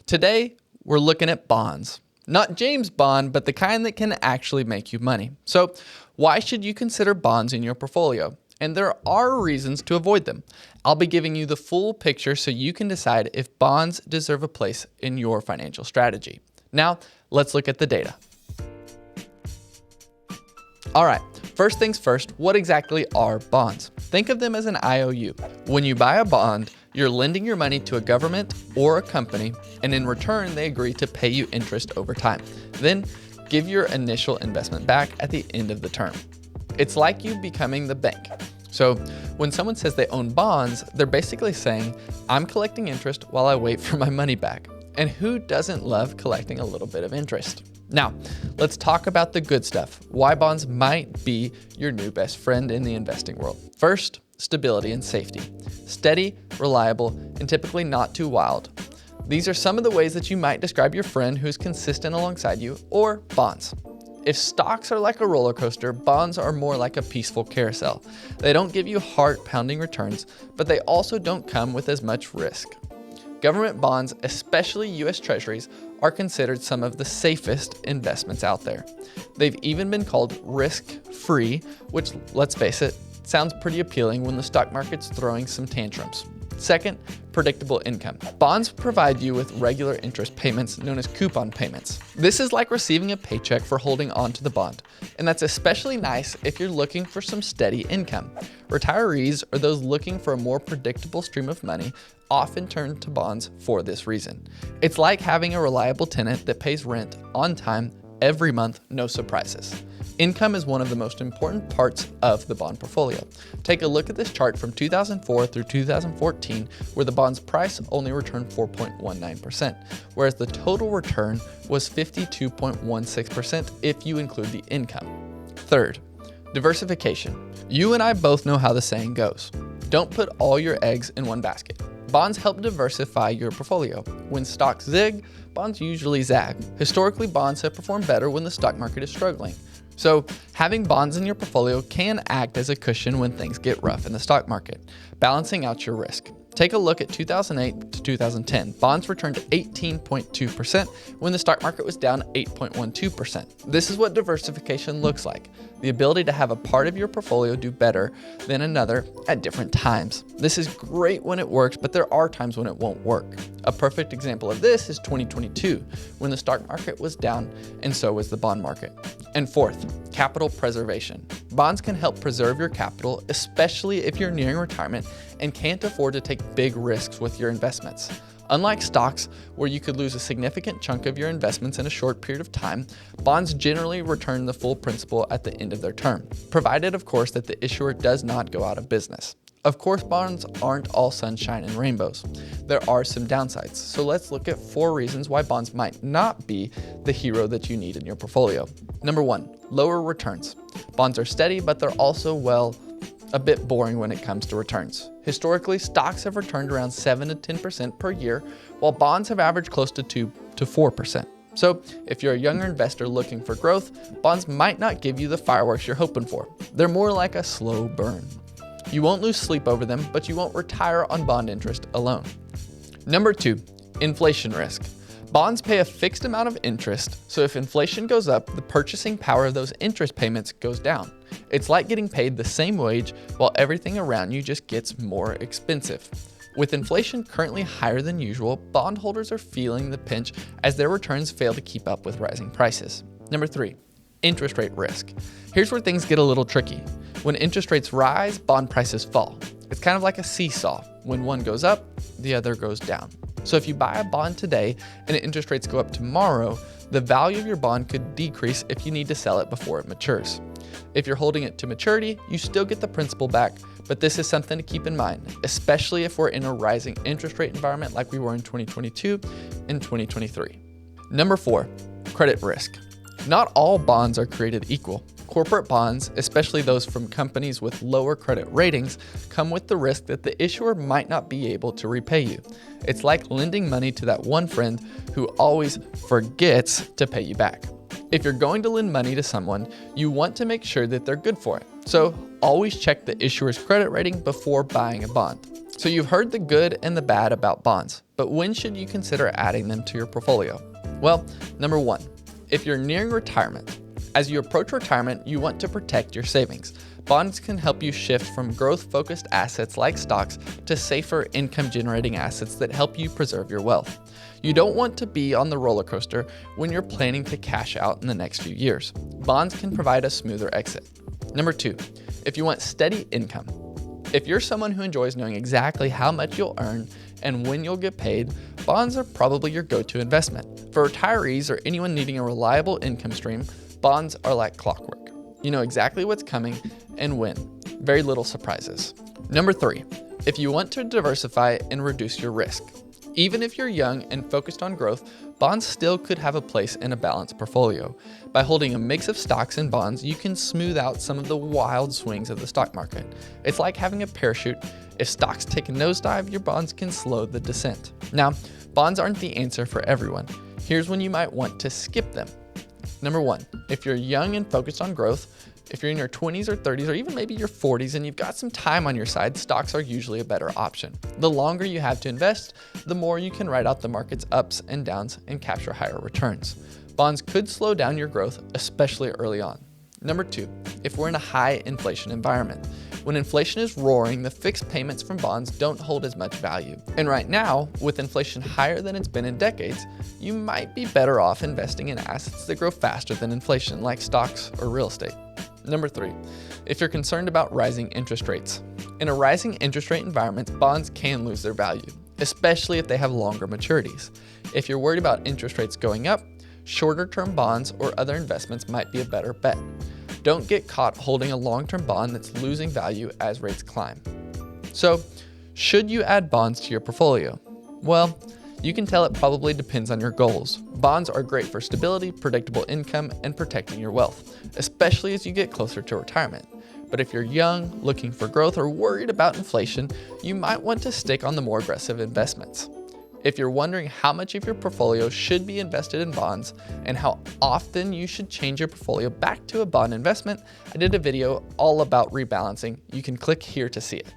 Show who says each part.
Speaker 1: Today, we're looking at bonds. Not James Bond, but the kind that can actually make you money. So, why should you consider bonds in your portfolio? And there are reasons to avoid them. I'll be giving you the full picture so you can decide if bonds deserve a place in your financial strategy. Now, let's look at the data. All right, first things first, what exactly are bonds? Think of them as an IOU. When you buy a bond, you're lending your money to a government or a company, and in return, they agree to pay you interest over time. Then, give your initial investment back at the end of the term. It's like you becoming the bank. So, when someone says they own bonds, they're basically saying, I'm collecting interest while I wait for my money back. And who doesn't love collecting a little bit of interest? Now, let's talk about the good stuff, why bonds might be your new best friend in the investing world. First, stability and safety. Steady, reliable, and typically not too wild. These are some of the ways that you might describe your friend who's consistent alongside you, or bonds. If stocks are like a roller coaster, bonds are more like a peaceful carousel. They don't give you heart-pounding returns, but they also don't come with as much risk. Government bonds, especially US Treasuries, are considered some of the safest investments out there. They've even been called risk-free, which, let's face it, sounds pretty appealing when the stock market's throwing some tantrums. Second, predictable income. Bonds provide you with regular interest payments known as coupon payments. This is like receiving a paycheck for holding on to the bond, and that's especially nice if you're looking for some steady income. Retirees or those looking for a more predictable stream of money often turn to bonds for this reason. It's like having a reliable tenant that pays rent on time every month, no surprises. Income is one of the most important parts of the bond portfolio. Take a look at this chart from 2004 through 2014, where the bond's price only returned 4.19%, whereas the total return was 52.16% if you include the income. Third, diversification. You and I both know how the saying goes. Don't put all your eggs in one basket. Bonds help diversify your portfolio. When stocks zig, bonds usually zag. Historically, bonds have performed better when the stock market is struggling. So, having bonds in your portfolio can act as a cushion when things get rough in the stock market, balancing out your risk. Take a look at 2008 to 2010. Bonds returned 18.2% when the stock market was down 8.12%. This is what diversification looks like, the ability to have a part of your portfolio do better than another at different times. This is great when it works, but there are times when it won't work. A perfect example of this is 2022, when the stock market was down and so was the bond market. And fourth, capital preservation. Bonds can help preserve your capital, especially if you're nearing retirement and can't afford to take big risks with your investments. Unlike stocks, where you could lose a significant chunk of your investments in a short period of time, bonds generally return the full principal at the end of their term, provided, of course, that the issuer does not go out of business. Of course, bonds aren't all sunshine and rainbows. There are some downsides, so let's look at 4 reasons why bonds might not be the hero that you need in your portfolio. Number 1, lower returns. Bonds are steady, but they're also, a bit boring when it comes to returns. Historically, stocks have returned around 7 to 10% per year, while bonds have averaged close to 2 to 4%. So, if you're a younger investor looking for growth, bonds might not give you the fireworks you're hoping for. They're more like a slow burn. You won't lose sleep over them, but you won't retire on bond interest alone. Number 2, inflation risk. Bonds pay a fixed amount of interest, so if inflation goes up, the purchasing power of those interest payments goes down. It's like getting paid the same wage while everything around you just gets more expensive. With inflation currently higher than usual, bondholders are feeling the pinch as their returns fail to keep up with rising prices. Number 3, interest rate risk. Here's where things get a little tricky. When interest rates rise, bond prices fall. It's kind of like a seesaw. When one goes up, the other goes down. So if you buy a bond today and interest rates go up tomorrow, the value of your bond could decrease if you need to sell it before it matures. If you're holding it to maturity, you still get the principal back, but this is something to keep in mind, especially if we're in a rising interest rate environment like we were in 2022 and 2023. Number 4, credit risk. Not all bonds are created equal. Corporate bonds, especially those from companies with lower credit ratings, come with the risk that the issuer might not be able to repay you. It's like lending money to that one friend who always forgets to pay you back. If you're going to lend money to someone, you want to make sure that they're good for it. So always check the issuer's credit rating before buying a bond. So you've heard the good and the bad about bonds, but when should you consider adding them to your portfolio? Well, number one, if you're nearing retirement. As you approach retirement, you want to protect your savings. Bonds can help you shift from growth-focused assets like stocks to safer income-generating assets that help you preserve your wealth. You don't want to be on the roller coaster when you're planning to cash out in the next few years. Bonds can provide a smoother exit. Number two, if you want steady income. If you're someone who enjoys knowing exactly how much you'll earn and when you'll get paid, bonds are probably your go-to investment. For retirees or anyone needing a reliable income stream, bonds are like clockwork. You know exactly what's coming and when. Very little surprises. Number three, if you want to diversify and reduce your risk. Even if you're young and focused on growth, bonds still could have a place in a balanced portfolio. By holding a mix of stocks and bonds, you can smooth out some of the wild swings of the stock market. It's like having a parachute. If stocks take a nosedive, your bonds can slow the descent. Now, bonds aren't the answer for everyone. Here's when you might want to skip them. Number one, if you're young and focused on growth, if you're in your 20s or 30s or even maybe your 40s and you've got some time on your side, stocks are usually a better option. The longer you have to invest, the more you can ride out the market's ups and downs and capture higher returns. Bonds could slow down your growth, especially early on. Number two, if we're in a high inflation environment. When inflation is roaring, the fixed payments from bonds don't hold as much value. And right now, with inflation higher than it's been in decades, you might be better off investing in assets that grow faster than inflation, like stocks or real estate. Number three, if you're concerned about rising interest rates. In a rising interest rate environment, bonds can lose their value, especially if they have longer maturities. If you're worried about interest rates going up, shorter-term bonds or other investments might be a better bet. Don't get caught holding a long-term bond that's losing value as rates climb. So, should you add bonds to your portfolio? Well, you can tell it probably depends on your goals. Bonds are great for stability, predictable income, and protecting your wealth, especially as you get closer to retirement. But if you're young, looking for growth, or worried about inflation, you might want to stick on the more aggressive investments. If you're wondering how much of your portfolio should be invested in bonds and how often you should change your portfolio back to a bond investment, I did a video all about rebalancing. You can click here to see it.